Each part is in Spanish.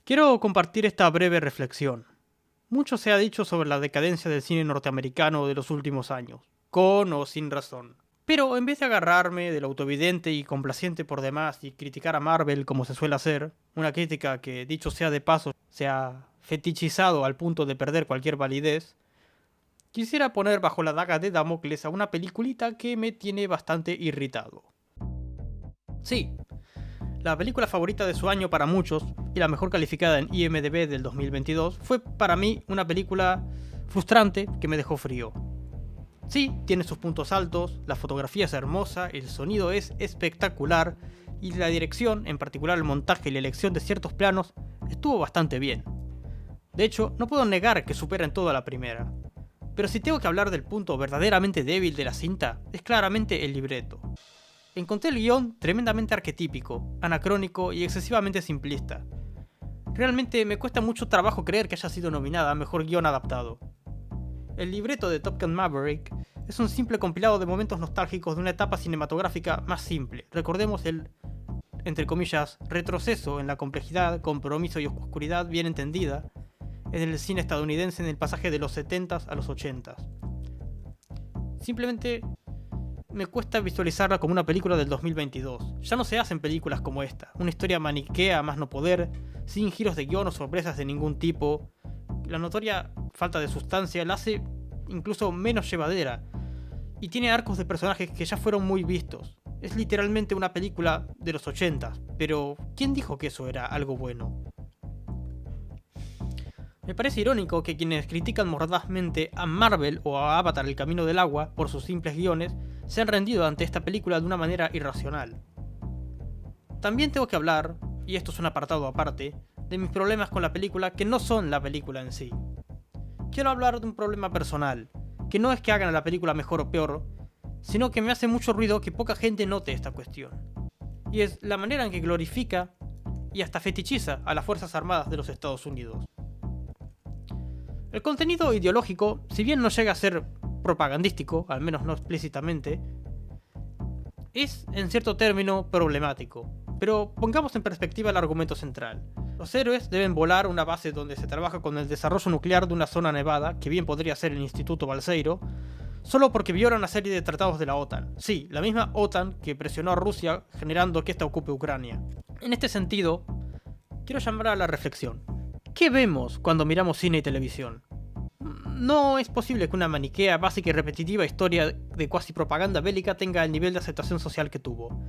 Quiero compartir esta breve reflexión. Mucho se ha dicho sobre la decadencia del cine norteamericano de los últimos años, con o sin razón. Pero en vez de agarrarme del autoevidente y complaciente por demás y criticar a Marvel como se suele hacer, una crítica que, dicho sea de paso, se ha fetichizado al punto de perder cualquier validez, quisiera poner bajo la daga de Damocles a una peliculita que me tiene bastante irritado. Sí, la película favorita de su año para muchos, y la mejor calificada en IMDb del 2022, fue para mí una película frustrante que me dejó frío. Sí, tiene sus puntos altos, la fotografía es hermosa, el sonido es espectacular, y la dirección, en particular el montaje y la elección de ciertos planos, estuvo bastante bien. De hecho, no puedo negar que supera en todo a la primera. Pero si tengo que hablar del punto verdaderamente débil de la cinta, es claramente el libreto. Encontré el guión tremendamente arquetípico, anacrónico y excesivamente simplista. Realmente me cuesta mucho trabajo creer que haya sido nominada a Mejor Guión Adaptado. El libreto de Top Gun Maverick es un simple compilado de momentos nostálgicos de una etapa cinematográfica más simple. Recordemos el, entre comillas, retroceso en la complejidad, compromiso y oscuridad bien entendida en el cine estadounidense en el pasaje de los 70s a los 80s. Simplemente me cuesta visualizarla como una película del 2022. Ya no se hacen películas como esta, una historia maniquea a más no poder, sin giros de guión o sorpresas de ningún tipo. La notoria falta de sustancia la hace incluso menos llevadera, y tiene arcos de personajes que ya fueron muy vistos. Es literalmente una película de los 80s, pero ¿quién dijo que eso era algo bueno? Me parece irónico que quienes critican mordazmente a Marvel o a Avatar El Camino del Agua por sus simples guiones se han rendido ante esta película de una manera irracional. También tengo que hablar, y esto es un apartado aparte, de mis problemas con la película que no son la película en sí. Quiero hablar de un problema personal, que no es que hagan a la película mejor o peor, sino que me hace mucho ruido que poca gente note esta cuestión. Y es la manera en que glorifica y hasta fetichiza a las Fuerzas Armadas de los Estados Unidos. El contenido ideológico, si bien no llega a ser propagandístico, al menos no explícitamente, es en cierto término problemático. Pero pongamos en perspectiva el argumento central. Los héroes deben volar a una base donde se trabaja con el desarrollo nuclear de una zona nevada, que bien podría ser el Instituto Balseiro, solo porque violan una serie de tratados de la OTAN. Sí, la misma OTAN que presionó a Rusia generando que ésta ocupe Ucrania. En este sentido, quiero llamar a la reflexión. ¿Qué vemos cuando miramos cine y televisión? No es posible que una maniquea, básica y repetitiva historia de cuasi propaganda bélica tenga el nivel de aceptación social que tuvo.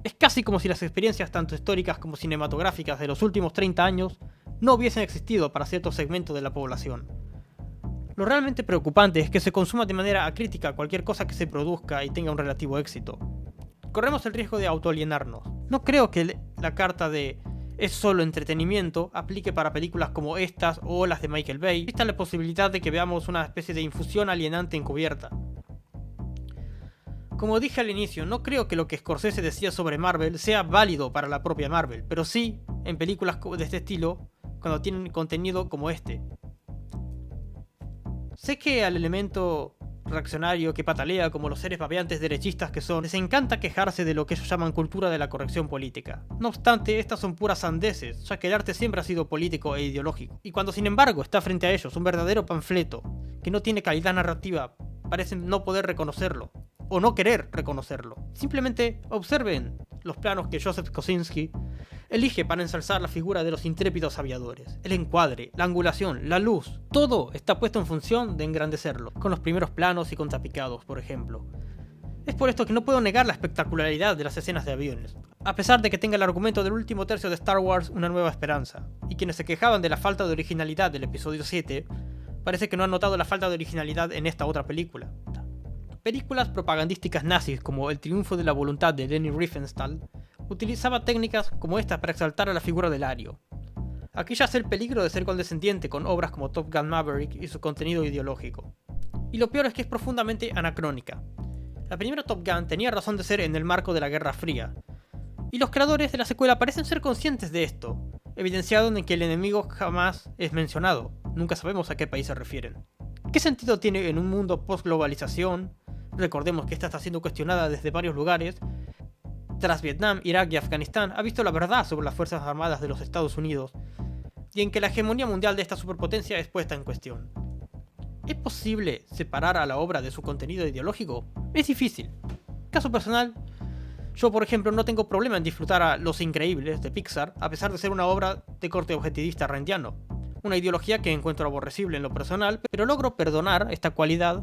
Es casi como si las experiencias tanto históricas como cinematográficas de los últimos 30 años no hubiesen existido para ciertos segmentos de la población. Lo realmente preocupante es que se consuma de manera acrítica cualquier cosa que se produzca y tenga un relativo éxito. Corremos el riesgo de autoalienarnos. No creo que la carta de es solo entretenimiento aplique para películas como estas o las de Michael Bay. Existe la posibilidad de que veamos una especie de infusión alienante encubierta. Como dije al inicio, no creo que lo que Scorsese decía sobre Marvel sea válido para la propia Marvel, pero sí en películas de este estilo, cuando tienen contenido como este. Sé que al elemento reaccionario que patalea como los seres babeantes derechistas que son, les encanta quejarse de lo que ellos llaman cultura de la corrección política. No obstante, estas son puras sandeces, ya que el arte siempre ha sido político e ideológico. Y cuando sin embargo está frente a ellos un verdadero panfleto, que no tiene calidad narrativa, parecen no poder reconocerlo, o no querer reconocerlo. Simplemente observen los planos que Joseph Kosinski elige para ensalzar la figura de los intrépidos aviadores. El encuadre, la angulación, la luz, todo está puesto en función de engrandecerlo, con los primeros planos y contrapicados, por ejemplo. Es por esto que no puedo negar la espectacularidad de las escenas de aviones, a pesar de que tenga el argumento del último tercio de Star Wars Una Nueva Esperanza, y quienes se quejaban de la falta de originalidad del episodio 7, parece que no han notado la falta de originalidad en esta otra película. Películas propagandísticas nazis como El triunfo de la voluntad de Leni Riefenstahl utilizaba técnicas como esta para exaltar a la figura del ario. Aquí ya sé el peligro de ser condescendiente con obras como Top Gun Maverick y su contenido ideológico. Y lo peor es que es profundamente anacrónica. La primera Top Gun tenía razón de ser en el marco de la Guerra Fría, y los creadores de la secuela parecen ser conscientes de esto, evidenciado en que el enemigo jamás es mencionado, nunca sabemos a qué país se refieren. ¿Qué sentido tiene en un mundo post-globalización? Recordemos que esta está siendo cuestionada desde varios lugares. Tras Vietnam, Irak y Afganistán ha visto la verdad sobre las Fuerzas Armadas de los Estados Unidos. y en que la hegemonía mundial de esta superpotencia es puesta en cuestión. ¿Es posible separar a la obra de su contenido ideológico? Es difícil. Caso personal, yo por ejemplo no tengo problema en disfrutar a Los Increíbles de Pixar, a pesar de ser una obra de corte objetivista randiano. Una ideología que encuentro aborrecible en lo personal, pero logro perdonar esta cualidad,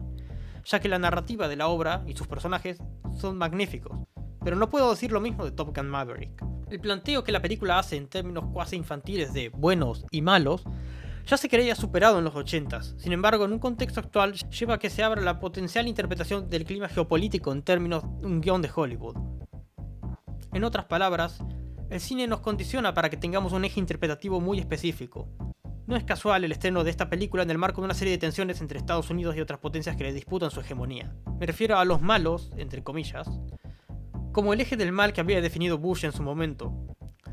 ya que la narrativa de la obra y sus personajes son magníficos. Pero no puedo decir lo mismo de Top Gun Maverick. El planteo que la película hace en términos cuasi infantiles de buenos y malos ya se creía superado en los 80s, sin embargo en un contexto actual lleva a que se abra la potencial interpretación del clima geopolítico en términos de un guión de Hollywood. En otras palabras, el cine nos condiciona para que tengamos un eje interpretativo muy específico. No es casual el estreno de esta película en el marco de una serie de tensiones entre Estados Unidos y otras potencias que le disputan su hegemonía. Me refiero a los malos, entre comillas, como el eje del mal que había definido Bush en su momento.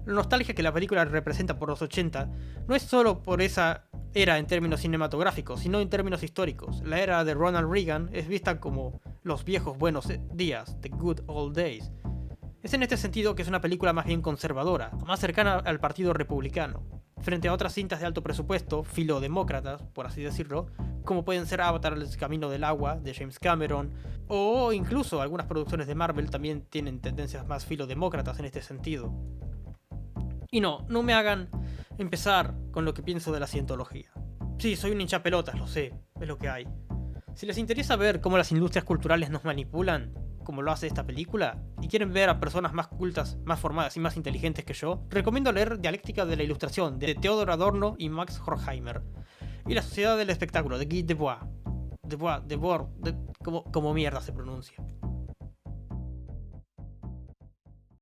La nostalgia que la película representa por los 80 no es solo por esa era en términos cinematográficos, sino en términos históricos. La era de Ronald Reagan es vista como los viejos buenos días, the good old days. Es en este sentido que es una película más bien conservadora, más cercana al partido republicano, frente a otras cintas de alto presupuesto, filodemócratas, por así decirlo, como pueden ser Avatar el camino del agua, de James Cameron, o incluso algunas producciones de Marvel también tienen tendencias más filodemócratas en este sentido. Y no me hagan empezar con lo que pienso de la cientología. Sí, soy un hinchapelotas, lo sé, es lo que hay. Si les interesa ver cómo las industrias culturales nos manipulan, como lo hace esta película, y quieren ver a personas más cultas, más formadas y más inteligentes que yo, recomiendo leer Dialéctica de la Ilustración, de Theodor Adorno y Max Horkheimer, y La Sociedad del Espectáculo, de Guy Debord, como mierda se pronuncia.